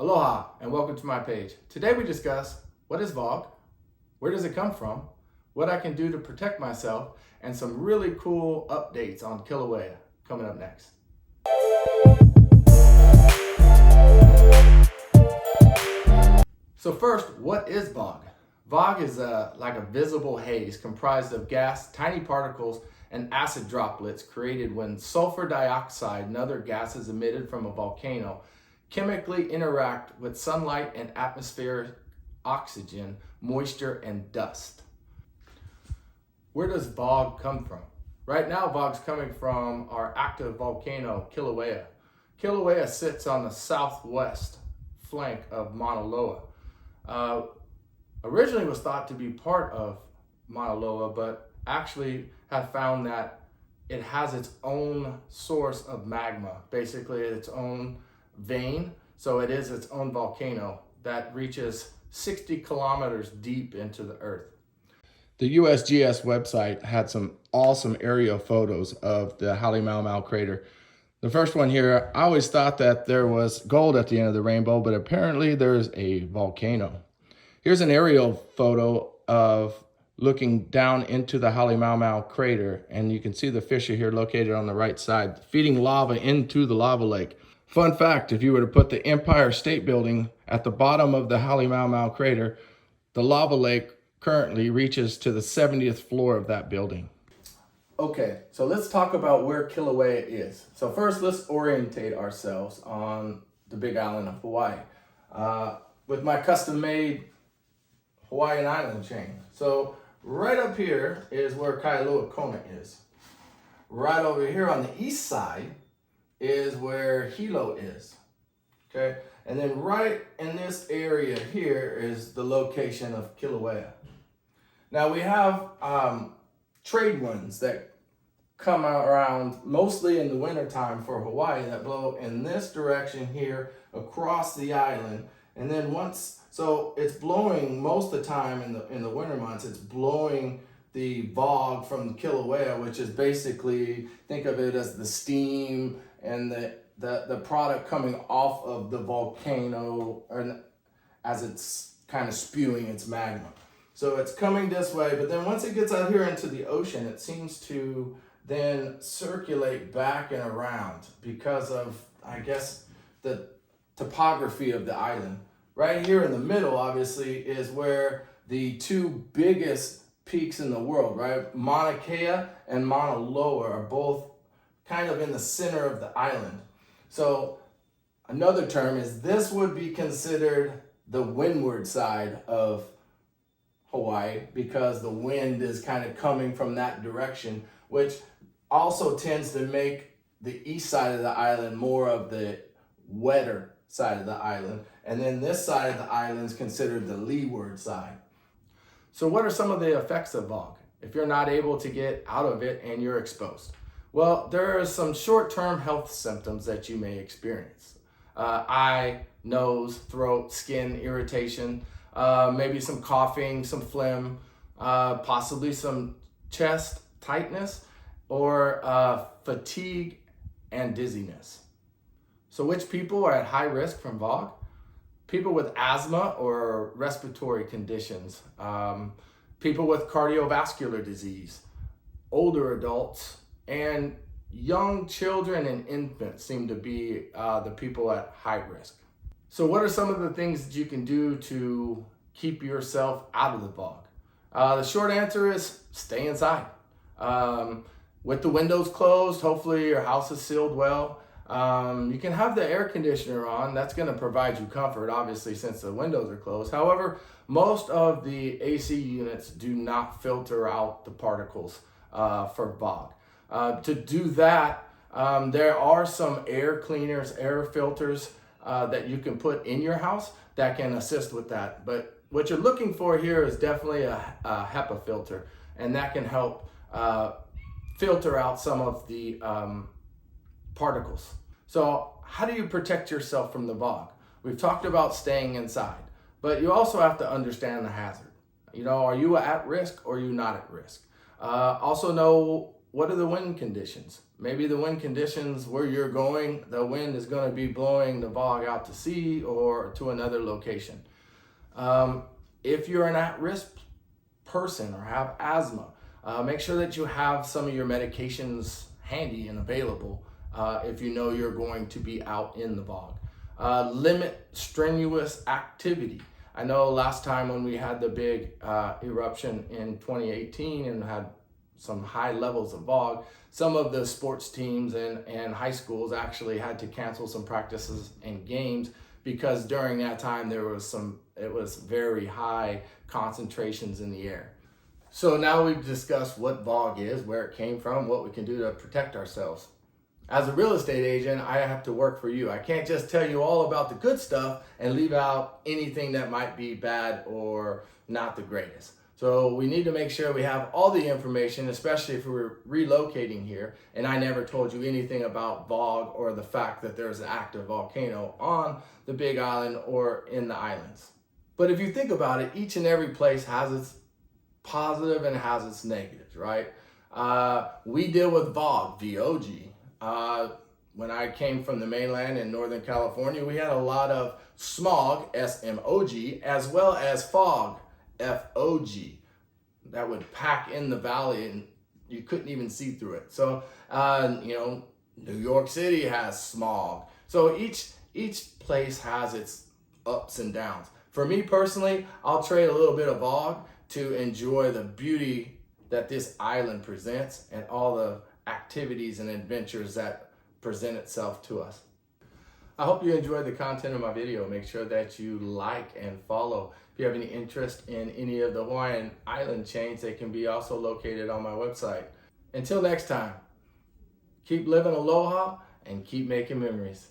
Aloha and welcome to my page. Today we discuss what is VOG, where does it come from, what I can do to protect myself, and some really cool updates on Kilauea coming up next. So first, what is VOG? VOG is like a visible haze comprised of gas, tiny particles, and acid droplets created when sulfur dioxide and other gases emitted from a volcano chemically interact with sunlight and atmospheric oxygen, moisture, and dust. Where does VOG come from? Right now, VOG's coming from our active volcano, Kilauea. Kilauea sits on the southwest flank of Mauna Loa. Originally was thought to be part of Mauna Loa, but actually have found that it has its own source of magma, basically its own vein. So it is its own volcano that reaches 60 kilometers deep into the earth. The USGS website had some awesome aerial photos of the Halemaumau crater. The first one here, I always thought that there was gold at the end of the rainbow, but apparently there's a volcano. Here's an aerial photo of looking down into the Halemaumau crater, and you can see the fissure here located on the right side, feeding lava into the lava lake. Fun fact, if you were to put the Empire State Building at the bottom of the Halemaumau crater, the lava lake currently reaches to the 70th floor of that building. Okay, so let's talk about where Kilauea is. So first, let's orientate ourselves on the Big Island of Hawaii with my custom-made Hawaiian island chain. So right up here is where Kailua Kona is. Right over here on the east side is where Hilo is, okay? And then right in this area here is the location of Kilauea. Now we have trade winds that come around mostly in the wintertime for Hawaii that blow in this direction here across the island. And then so it's blowing most of the time in the winter months, it's blowing the VOG from the Kilauea, which is basically, think of it as the steam and the product coming off of the volcano as it's kind of spewing its magma. So it's coming this way, but then once it gets out here into the ocean, it seems to then circulate back and around because of, I guess, the topography of the island. Right here in the middle, obviously, is where the two biggest peaks in the world, right? Mauna Kea and Mauna Loa are both kind of in the center of the island. So another term is this would be considered the windward side of Hawaii because the wind is kind of coming from that direction, which also tends to make the east side of the island more of the wetter side of the island. And then this side of the island is considered the leeward side. So what are some of the effects of VOG if you're not able to get out of it and you're exposed? Well, there are some short-term health symptoms that you may experience. Eye, nose, throat, skin irritation, maybe some coughing, some phlegm, possibly some chest tightness, or fatigue and dizziness. So which people are at high risk from VOG? People with asthma or respiratory conditions, people with cardiovascular disease, older adults, and young children and infants seem to be the people at high risk. So what are some of the things that you can do to keep yourself out of the VOG? The short answer is stay inside. With the windows closed, hopefully your house is sealed well. You can have the air conditioner on. That's going to provide you comfort, obviously, since the windows are closed. However, most of the AC units do not filter out the particles for VOG. To do that, there are some air cleaners, air filters that you can put in your house that can assist with that. But what you're looking for here is definitely a HEPA filter, and that can help filter out some of the particles. So how do you protect yourself from the VOG? We've talked about staying inside, but you also have to understand the hazard. You know, are you at risk or are you not at risk? Also know what are the wind conditions? Maybe the wind conditions where you're going, the wind is going to be blowing the vog out to sea or to another location. If you're an at-risk person or have asthma, make sure that you have some of your medications handy and available if you know you're going to be out in the vog. Limit strenuous activity. I know last time when we had the big eruption in 2018 and had some high levels of vog, some of the sports teams and high schools actually had to cancel some practices and games because during that time it was very high concentrations in the air. So now we've discussed what vog is, where it came from, what we can do to protect ourselves. As a real estate agent, I have to work for you. I can't just tell you all about the good stuff and leave out anything that might be bad or not the greatest. So we need to make sure we have all the information, especially if we're relocating here. And I never told you anything about vog or the fact that there's an active volcano on the Big Island or in the islands. But if you think about it, each and every place has its positive and has its negatives, right? We deal with vog, V-O-G. When I came from the mainland in Northern California, we had a lot of smog, S-M-O-G, as well as fog, F-O-G, that would pack in the valley and you couldn't even see through it. So, New York City has smog. So each place has its ups and downs. For me personally, I'll trade a little bit of vog to enjoy the beauty that this island presents and all the activities and adventures that present itself to us. I hope you enjoyed the content of my video. Make sure that you like and follow. If you have any interest in any of the Hawaiian island chains, they can be also located on my website. Until next time, keep living aloha and keep making memories.